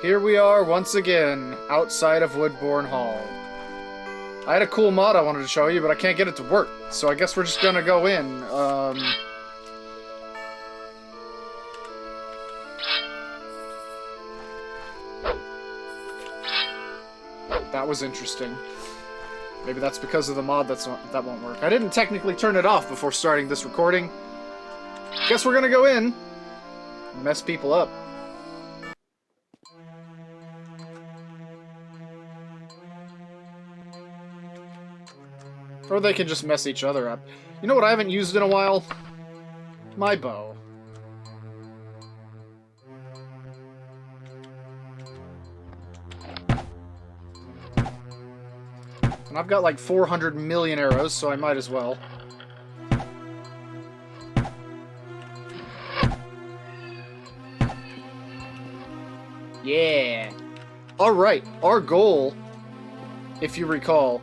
Here we are once again, outside of Woodbourne Hall. I had a cool mod I wanted to show you, but I can't get it to work, so I guess we're just gonna go in. That was interesting. Maybe that's because of the mod that won't work. I didn't technically turn it off before starting this recording. Guess we're gonna go in and mess people up. Or they can just mess each other up. You know what I haven't used in a while? My bow. And I've got like 400 million arrows, so I might as well. Yeah. Alright, our goal, if you recall,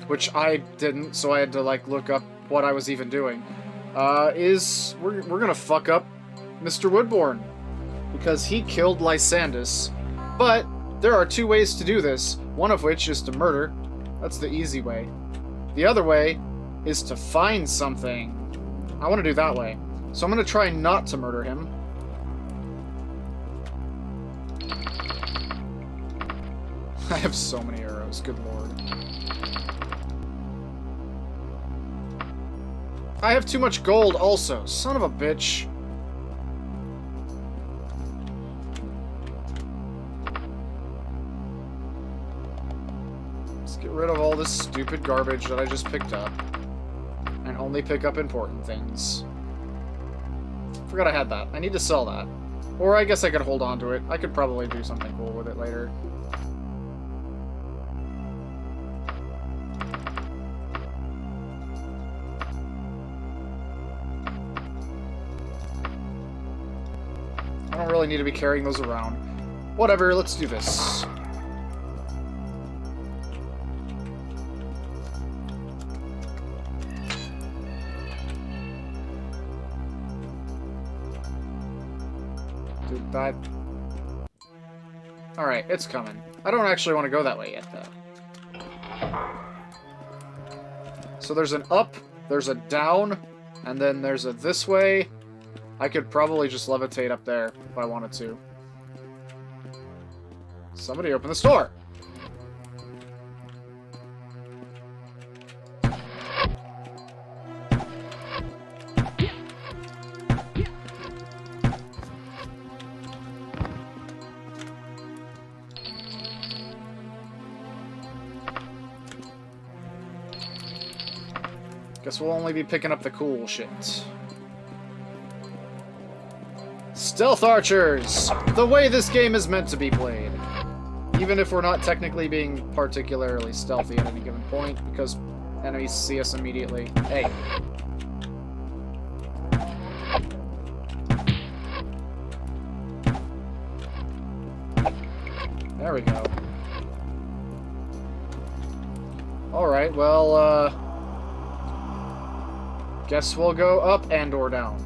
which I didn't, so I had to like look up what I was even doing, is we're gonna fuck up Mr. Woodbourne. Because he killed Lysandus. But there are two ways to do this, one of which is to murder. That's the easy way. The other way is to find something. I want to do that way. So I'm going to try not to murder him. I have so many arrows, good lord. I have too much gold also, son of a bitch. Get rid of all this stupid garbage that I just picked up. And only pick up important things. Forgot I had that. I need to sell that. Or I guess I could hold on to it. I could probably do something cool with it later. I don't really need to be carrying those around. Whatever, let's do this. That. Alright, it's coming. I don't actually want to go that way yet, though. So there's an up, there's a down, and then there's a this way. I could probably just levitate up there if I wanted to. Somebody open the store! Guess we'll only be picking up the cool shit. Stealth archers! The way this game is meant to be played. Even if we're not technically being particularly stealthy at any given point, because enemies see us immediately. Hey. There we go. Alright, well, guess we'll go up and or down.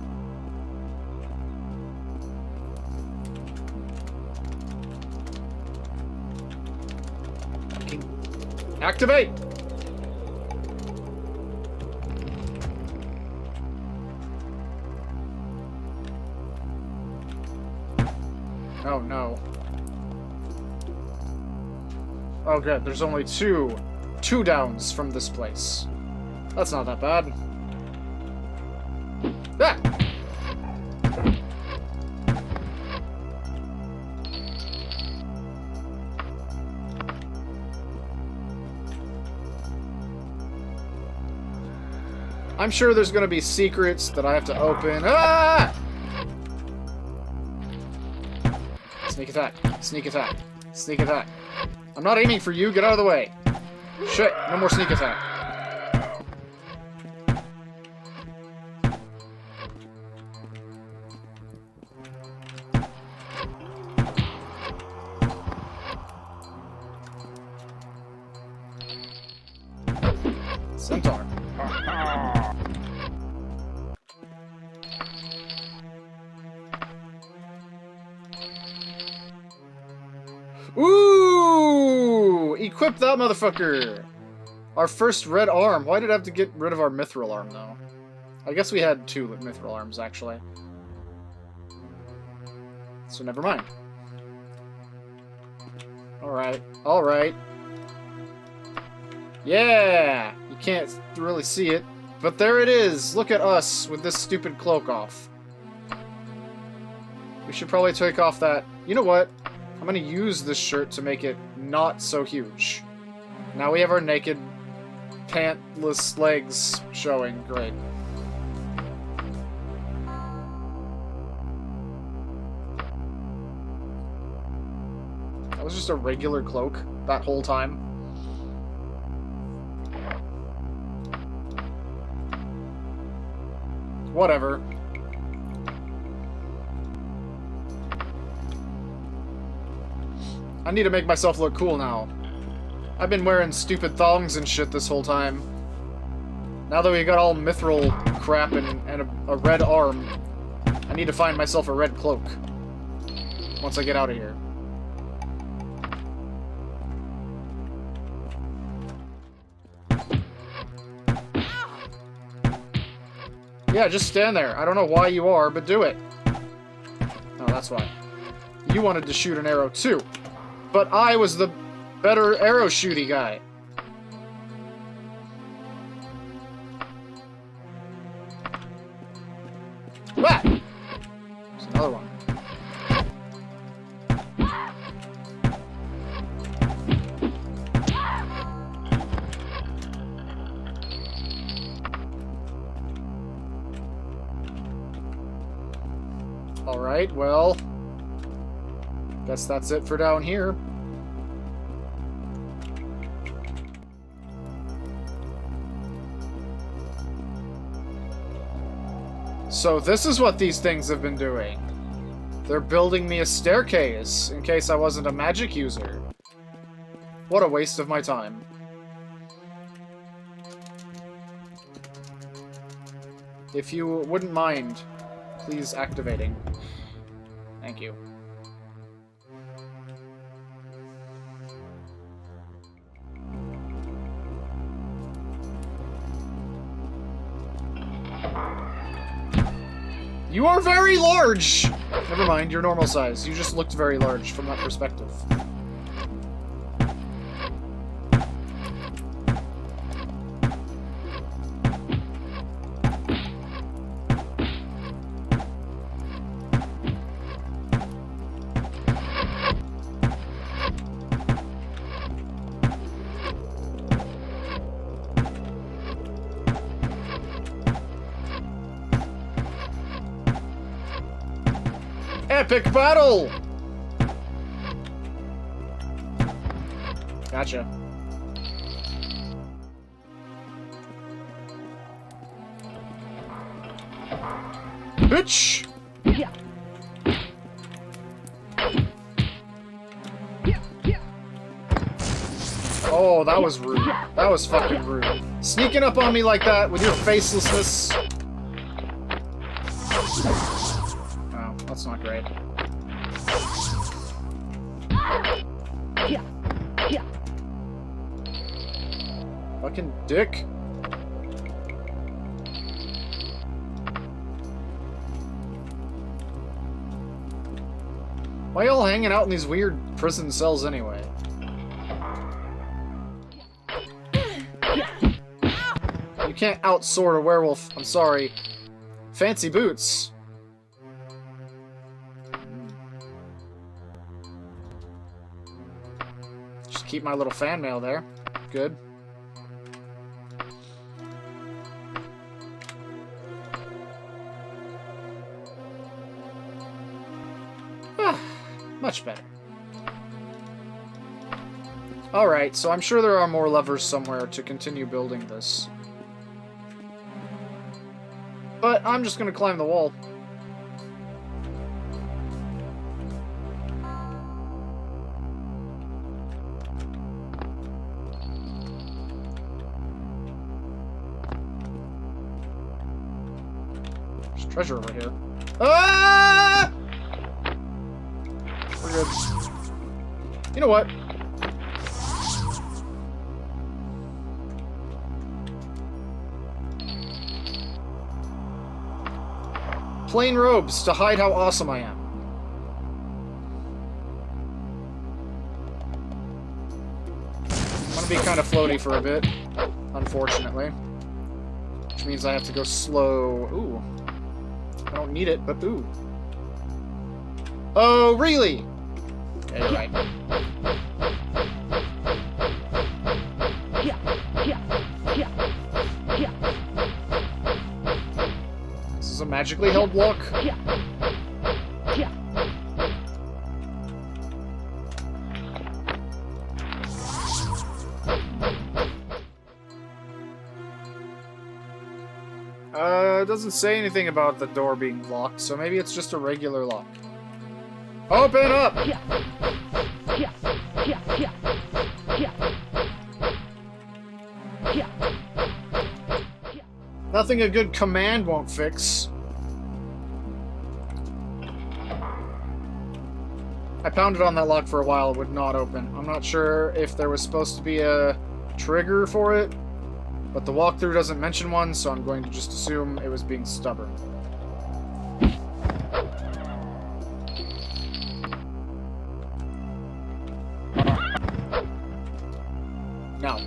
Activate! Oh no. Oh good, there's only two downs from this place. That's not that bad. Ah! I'm sure there's going to be secrets that I have to open. Ah! Sneak attack. Sneak attack. Sneak attack. I'm not aiming for you. Get out of the way. Shit. No more sneak attack. Centaur. Ooh! Equip that motherfucker! Our first red arm. Why did I have to get rid of our mithril arm, though? I guess we had 2 mithril arms, actually. So never mind. Alright. Alright. Yeah! You can't really see it. But there it is! Look at us with this stupid cloak off. We should probably take off that... You know what? I'm gonna use this shirt to make it not so huge. Now we have our naked, pantless legs showing. Great. That was just a regular cloak that whole time. Whatever. I need to make myself look cool now. I've been wearing stupid thongs and shit this whole time. Now that we got all mithril crap and a red arm, I need to find myself a red cloak. Once I get out of here. Yeah, just stand there. I don't know why you are, but do it. Oh, that's why. You wanted to shoot an arrow too. But I was the better arrow shooty guy. Ah! There's another one. Alright, well... guess that's it for down here. So this is what these things have been doing. They're building me a staircase in case I wasn't a magic user. What a waste of my time. If you wouldn't mind, please activating. Thank you. You are very large! Never mind, you're normal size. You just looked very large from that perspective. Epic battle! Gotcha. Bitch! Oh, that was rude. That was fucking rude. Sneaking up on me like that with your facelessness. Oh, that's not great. Fucking dick. Why y'all hanging out in these weird prison cells anyway? You can't outsword a werewolf. I'm sorry. Fancy boots. Just keep my little fan mail there. Good. Much better. Alright, so I'm sure there are more levers somewhere to continue building this. But I'm just gonna climb the wall. There's treasure over here. Ah! We're good. You know what? Plain robes to hide how awesome I am. I'm gonna be kind of floaty for a bit, unfortunately. Which means I have to go slow. Ooh. I don't need it, but ooh. Oh, really? Yeah, you're right. This is a magically held block? It doesn't say anything about the door being locked, so maybe it's just a regular lock. Open up! Nothing a good command won't fix. I pounded on that lock for a while, it would not open. I'm not sure if there was supposed to be a trigger for it, but the walkthrough doesn't mention one, so I'm going to just assume it was being stubborn. Now.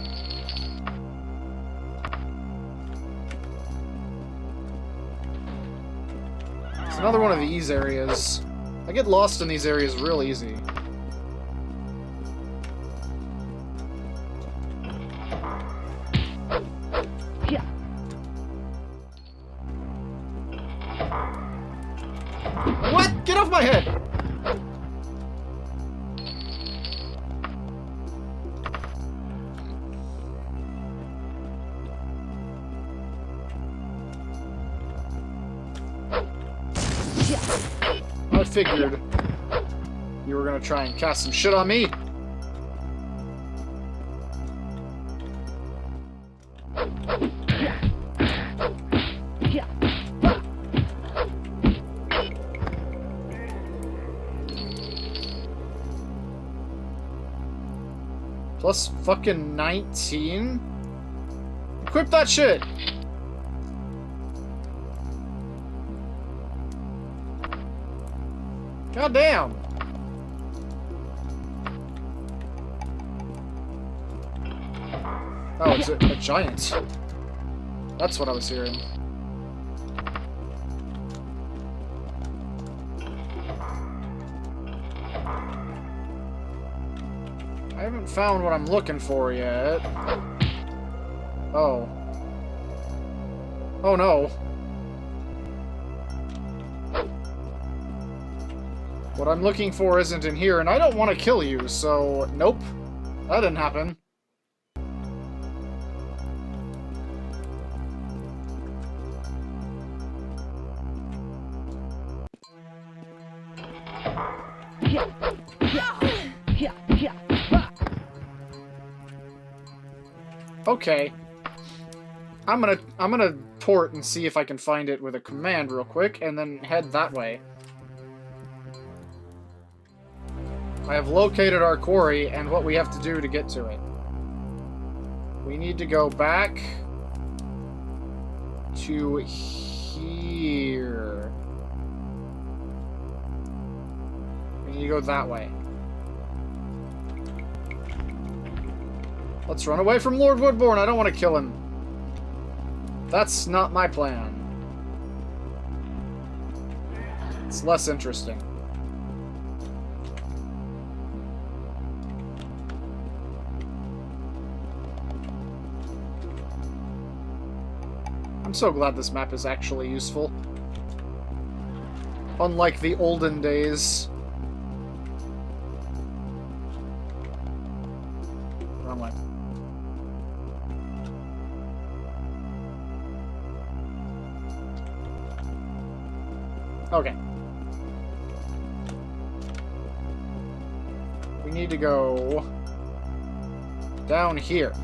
It's another one of these areas. I get lost in these areas real easy. What? Get off my head! I figured you were gonna try and cast some shit on me. Plus fucking 19? Equip that shit! God damn! Oh, it's a giant. That's what I was hearing. I haven't found what I'm looking for yet. Oh. Oh no. What I'm looking for isn't in here, and I don't want to kill you, so nope. That didn't happen. Okay. I'm gonna port and see if I can find it with a command real quick, and then head that way. I have located our quarry and what we have to do to get to it. We need to go back to here. We need to go that way. Let's run away from Lord Woodbourne. I don't want to kill him. That's not my plan. It's less interesting. I'm so glad this map is actually useful. Unlike the olden days. Wrong way. Okay. We need to go down here.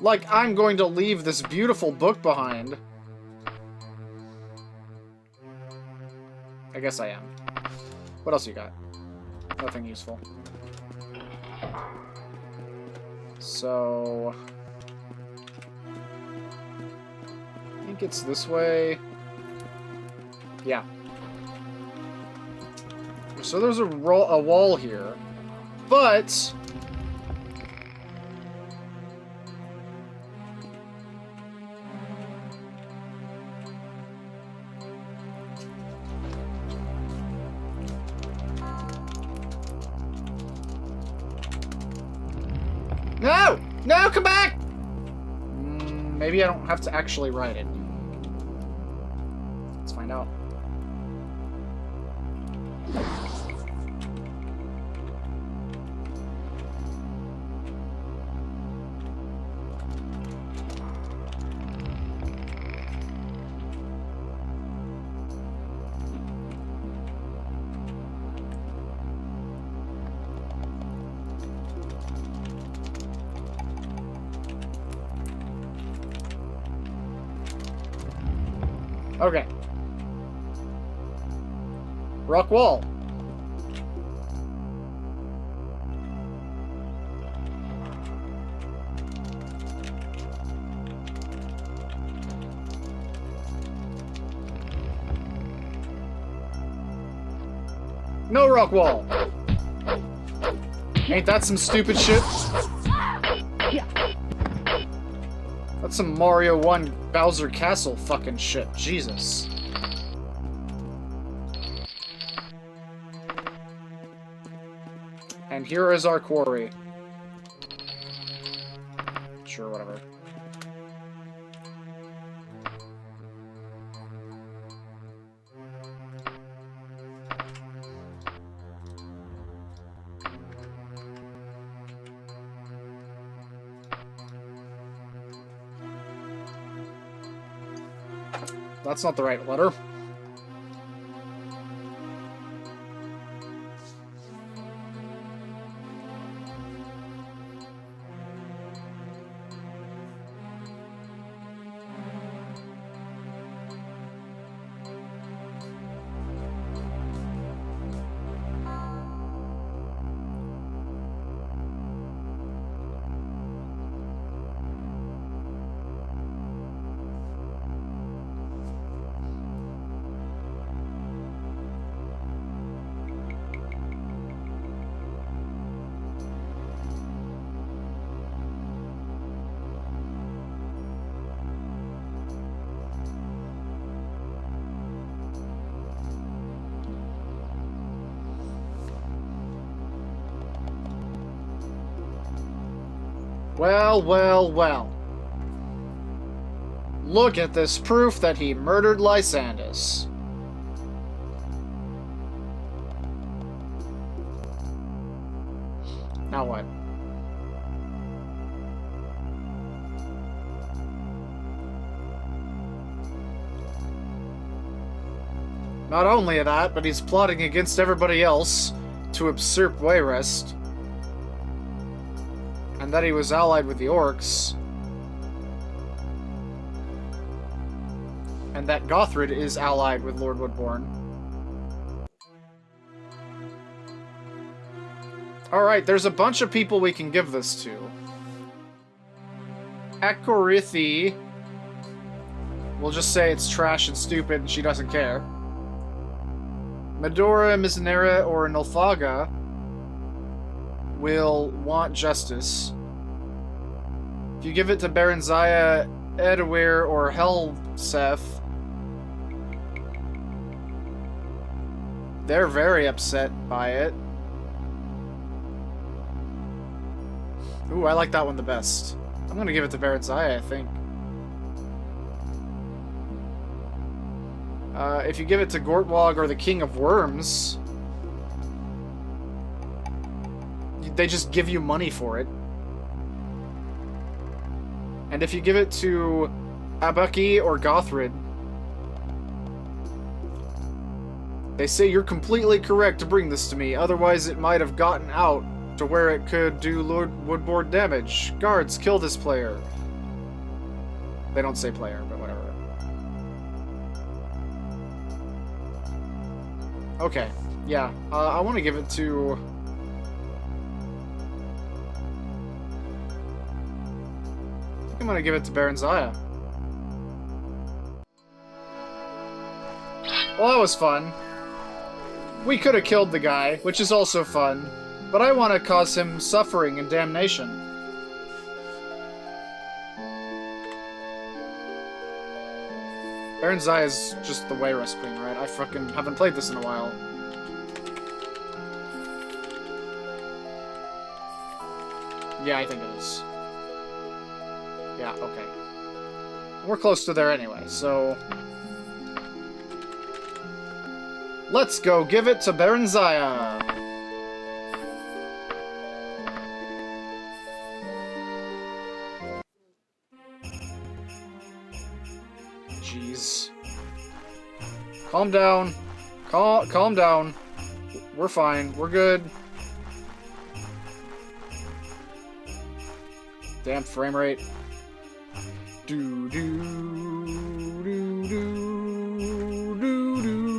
Like, I'm going to leave this beautiful book behind. I guess I am. What else you got? Nothing useful. So... I think it's this way. Yeah. So there's a wall here. But... No! No, come back! Maybe I don't have to actually write it. Let's find out. Okay. Rock wall. No rock wall. Ain't that some stupid shit? That's some Mario 1 Bowser Castle fucking shit. Jesus. And here is our quarry. Sure, whatever. That's not the right letter. Well, well, well. Look at this proof that he murdered Lysandus. Now what? Not only that, but he's plotting against everybody else to usurp Wayrest. And that he was allied with the orcs. And that Gothrid is allied with Lord Woodbourne. Alright, there's a bunch of people we can give this to. Akorithi. We'll just say it's trash and stupid and she doesn't care. Medora, Mizanera, or Nulfaga will want justice. If you give it to Baronzaya, Edawir, or Helseth, they're very upset by it. Ooh, I like that one the best. I'm gonna give it to Baronzaya, I think. If you give it to Gortwog or the King of Worms, they just give you money for it. And if you give it to Abuki or Gothrid, They say you're completely correct to bring this to me, otherwise it might have gotten out to where it could do Lord Woodboard damage. Guards, kill this player. They don't say player, but whatever. Okay, yeah. I want to give it to... I think I'm going to give it to Baron Zaya. Well, that was fun. We could have killed the guy, which is also fun, but I want to cause him suffering and damnation. Baron Zaya's just the Wayrest Queen, right? I fucking haven't played this in a while. Yeah, I think it is. Yeah, okay. We're close to there anyway, so... Let's go give it to Baron Zaya! Jeez. Calm down. Calm down. We're fine. We're good. Damn frame rate. Do do do do do do do do do.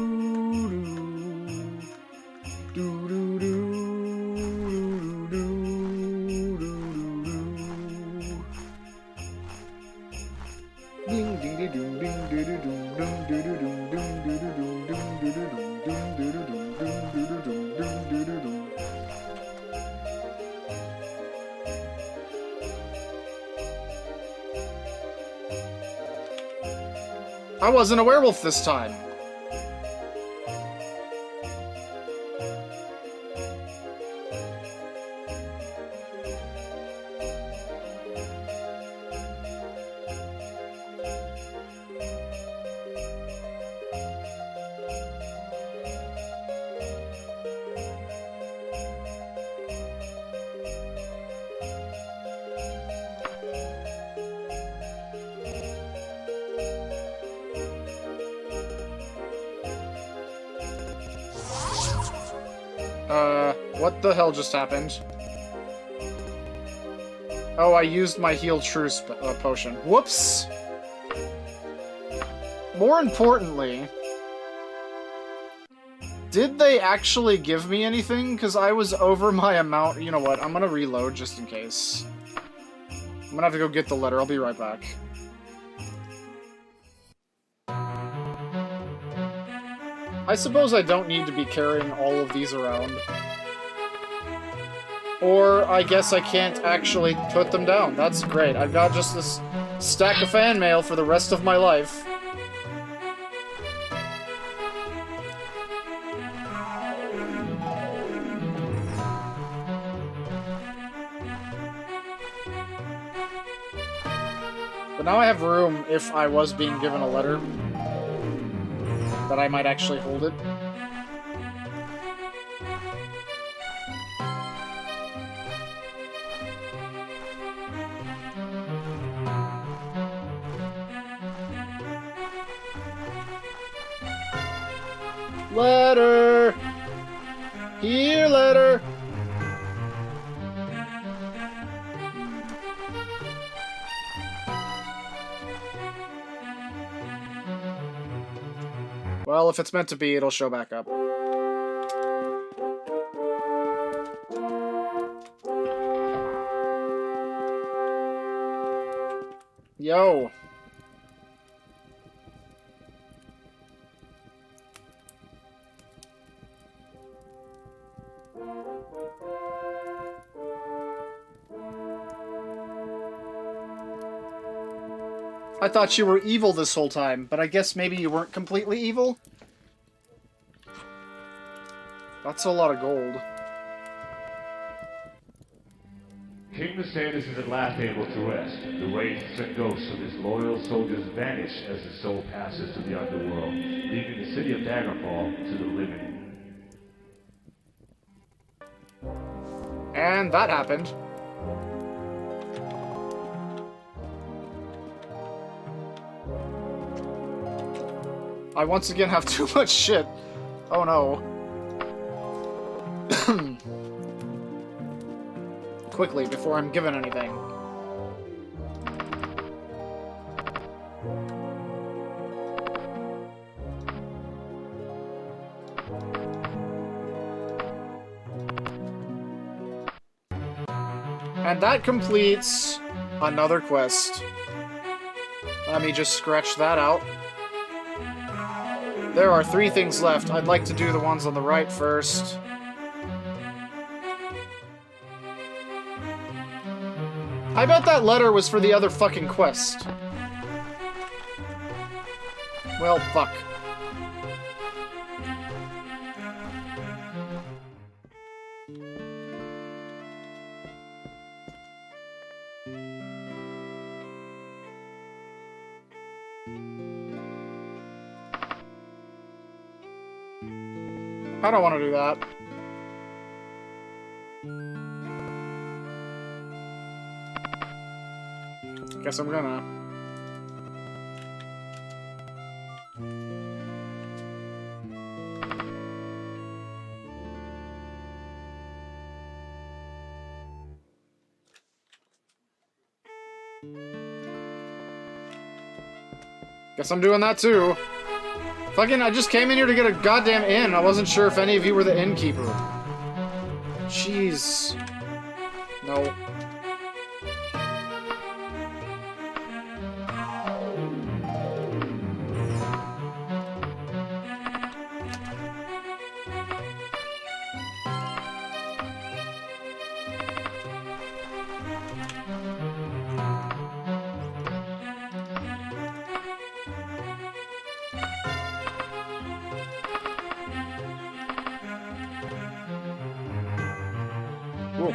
I wasn't a werewolf this time. What the hell just happened? Oh, I used my heal truce potion. Whoops! More importantly, did they actually give me anything? Because I was over my amount. You know what? I'm gonna reload just in case. I'm gonna have to go get the letter. I'll be right back. I suppose I don't need to be carrying all of these around. Or, I guess I can't actually put them down. That's great. I've got just this stack of fan mail for the rest of my life. But now I have room if I was being given a letter that I might actually hold it. Letter! Here, letter! Well, if it's meant to be, it'll show back up. Yo! I thought you were evil this whole time, but I guess maybe you weren't completely evil? That's a lot of gold. King Mercedes is at last able to rest. The wraiths and ghosts of his loyal soldiers vanish as his soul passes to the underworld, leaving the city of Daggerfall to the living. And that happened. I once again have too much shit. Oh no. Quickly, before I'm given anything. And that completes another quest. Let me just scratch that out. There are 3 things left. I'd like to do the ones on the right first. I bet that letter was for the other fucking quest. Well, fuck. I don't want to do that. Guess I'm gonna. Guess I'm doing that too. Fucking, I just came in here to get a goddamn inn. I wasn't sure if any of you were the innkeeper. Jeez. No. Cool.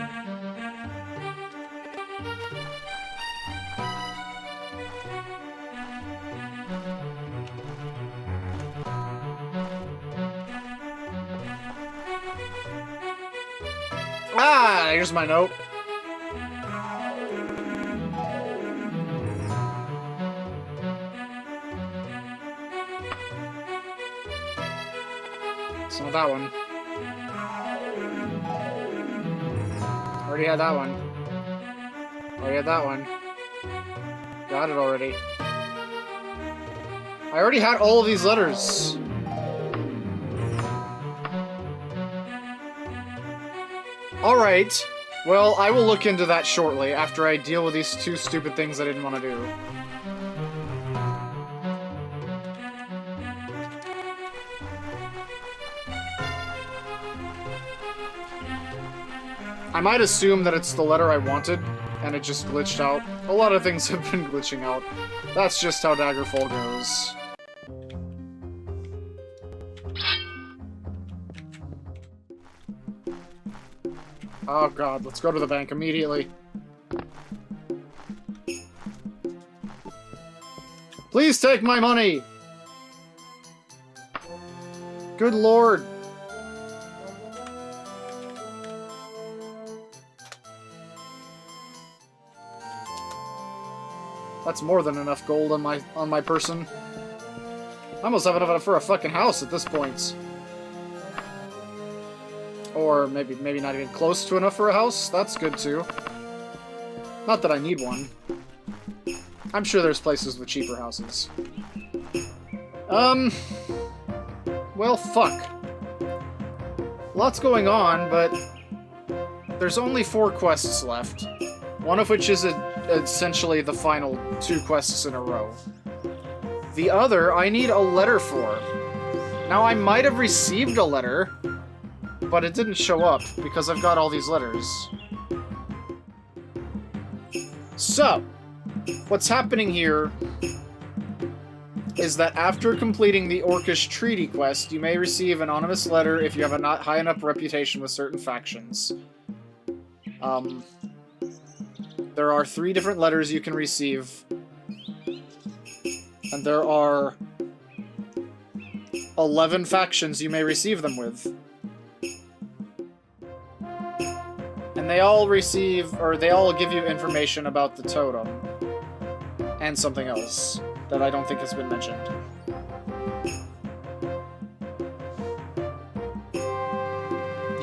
Ah, here's my note. It's not that one. Already had that one. Already had that one. Got it already. I already had all of these letters. Alright. Well, I will look into that shortly after I deal with these 2 stupid things I didn't want to do. I might assume that it's the letter I wanted, and it just glitched out. A lot of things have been glitching out. That's just how Daggerfall goes. Oh god, let's go to the bank immediately. Please take my money! Good lord. That's more than enough gold on my person. I almost have enough for a fucking house at this point. Or maybe not even close to enough for a house. That's good too. Not that I need one. I'm sure there's places with cheaper houses. Well, fuck. Lots going on, but there's only 4 quests left. One of which is essentially the final 2 quests in a row. The other, I need a letter for. Now, I might have received a letter, but it didn't show up because I've got all these letters. So, what's happening here is that after completing the Orcish Treaty quest, you may receive an anonymous letter if you have a not high enough reputation with certain factions. There are 3 different letters you can receive. And there are 11 factions you may receive them with. And they all give you information about the totem. And something else that I don't think has been mentioned.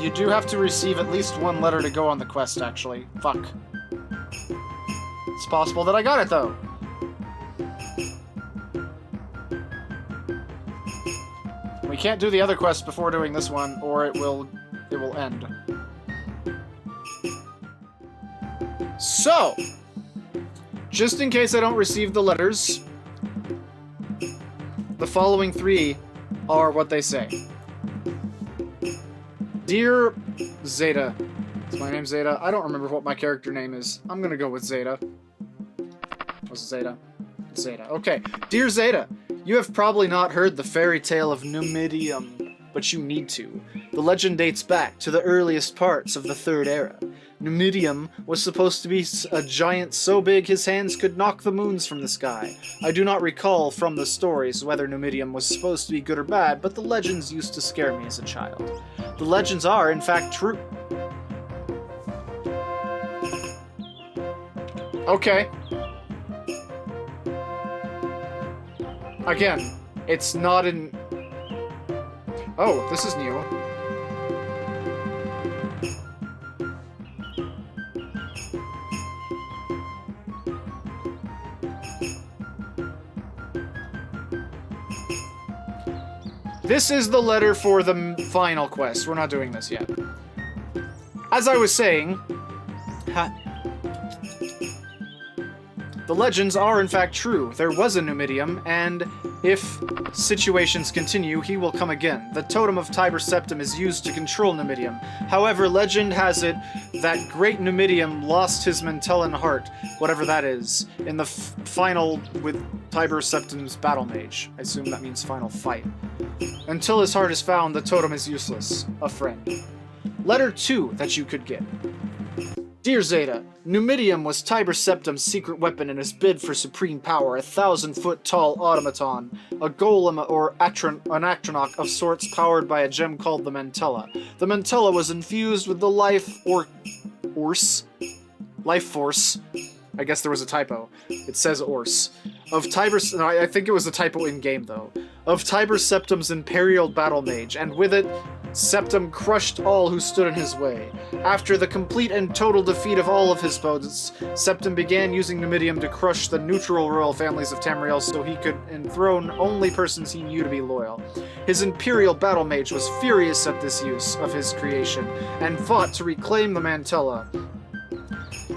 You do have to receive at least one letter to go on the quest, actually. Fuck. It's possible that I got it, though. We can't do the other quest before doing this one, or it will end. So, just in case I don't receive the letters, the following 3 are what they say. Dear Zeta. Is my name Zeta? I don't remember what my character name is. I'm gonna go with Zeta. What's Zeta? Zeta. Okay. Dear Zeta, you have probably not heard the fairy tale of Numidium, but you need to. The legend dates back to the earliest parts of the Third Era. Numidium was supposed to be a giant so big his hands could knock the moons from the sky. I do not recall from the stories whether Numidium was supposed to be good or bad, but the legends used to scare me as a child. The legends are, in fact, true. Okay. Again, it's not in... Oh, this is new. This is the letter for the final quest. We're not doing this yet. As I was saying, the legends are in fact true. There was a Numidium, and if situations continue, he will come again. The totem of Tiber Septim is used to control Numidium. However, legend has it that great Numidium lost his Mentellan heart, whatever that is, in the final with Tiber Septim's battle mage. I assume that means final fight. Until his heart is found, the totem is useless. A friend. Letter 2 that you could get. Dear Zeta, Numidium was Tiber Septim's secret weapon in his bid for supreme power, a 1,000-foot-tall automaton, a golem or an atronach of sorts powered by a gem called the Mentella. The Mentella was infused with the life force. I guess there was a typo. It says Orse. Of Tiber... No, I think it was a typo in-game, though. Of Tiber Septim's Imperial Battle Mage, and with it, Septim crushed all who stood in his way. After the complete and total defeat of all of his foes, Septim began using Numidium to crush the neutral royal families of Tamriel so he could enthrone only persons he knew to be loyal. His Imperial Battle Mage was furious at this use of his creation, and fought to reclaim the Mantella.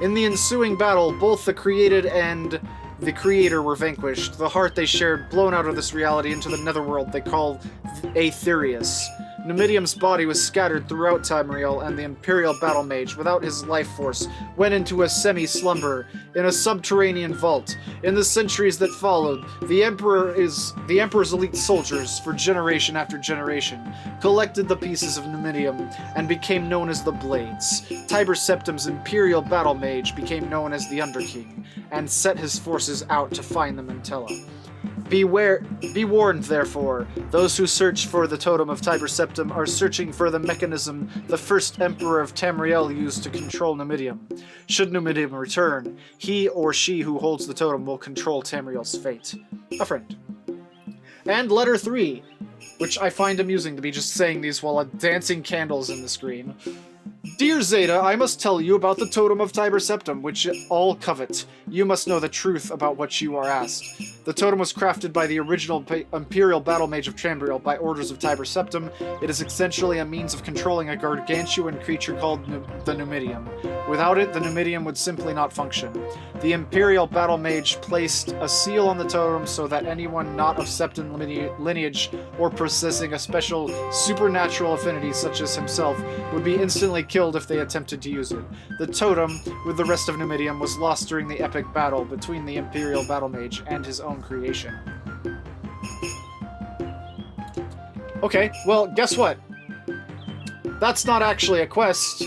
In the ensuing battle, both the created and the creator were vanquished, the heart they shared blown out of this reality into the netherworld they called Aetherius. Numidium's body was scattered throughout Tamriel, and the Imperial Battle Mage, without his life force, went into a semi-slumber in a subterranean vault. In the centuries that followed, the Emperor's elite soldiers, for generation after generation, collected the pieces of Numidium and became known as the Blades. Tiber Septim's Imperial Battle Mage became known as the Underking, and set his forces out to find the Mentella. Be warned, therefore, those who search for the totem of Tiber Septim are searching for the mechanism the first Emperor of Tamriel used to control Numidium. Should Numidium return, he or she who holds the totem will control Tamriel's fate. A friend. And letter 3, which I find amusing to be just saying these while dancing candles in the screen. Dear Zeta, I must tell you about the totem of Tiber Septim, which all covet. You must know the truth about what you are asked. The totem was crafted by the original Imperial Battle Mage of Tamriel by orders of Tiber Septim. It is essentially a means of controlling a gargantuan creature called the Numidium. Without it, the Numidium would simply not function. The Imperial Battle Mage placed a seal on the totem so that anyone not of Septim lineage or possessing a special supernatural affinity such as himself would be instantly killed if they attempted to use it. The totem, with the rest of Numidium, was lost during the epic battle between the Imperial Battle Mage and his own creation. Okay, well, guess what? That's not actually a quest.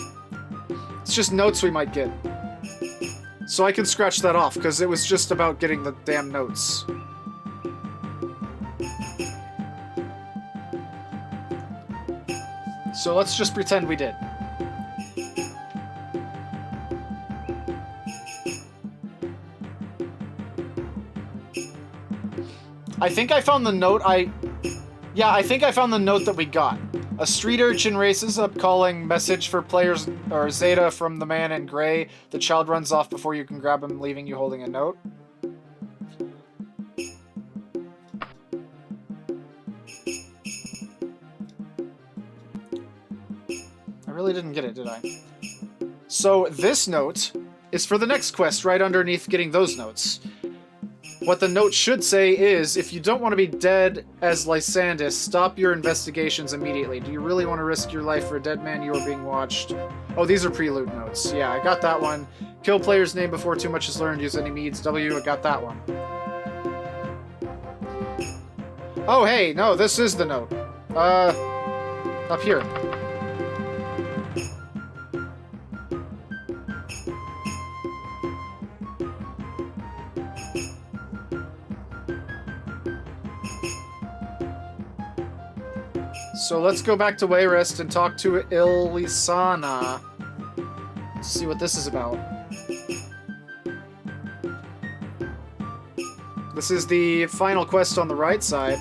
It's just notes we might get. So I can scratch that off, because it was just about getting the damn notes. So let's just pretend we did. I think I found the note I think I found the note that we got. A street urchin races up calling message for players or Zeta from the man in gray. The child runs off before you can grab him, leaving you holding a note. I really didn't get it, did I? So this note is for the next quest right underneath getting those notes. What the note should say is, if you don't want to be dead as Lysandus, stop your investigations immediately. Do you really want to risk your life for a dead man? You are being watched. Oh, these are prelude notes. Yeah, I got that one. Kill player's name before too much is learned. Use any means. W, I got that one. Oh, hey, no, this is the note. Up here. So let's go back to Wayrest and talk to Ilisana. See what this is about. This is the final quest on the right side.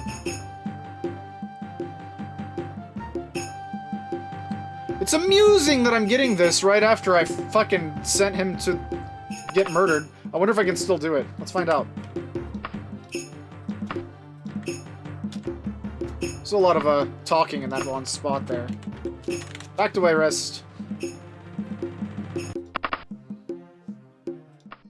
It's amusing that I'm getting this right after I fucking sent him to get murdered. I wonder if I can still do it. Let's find out. There's a lot of talking in that one spot there. Back to Wayrest.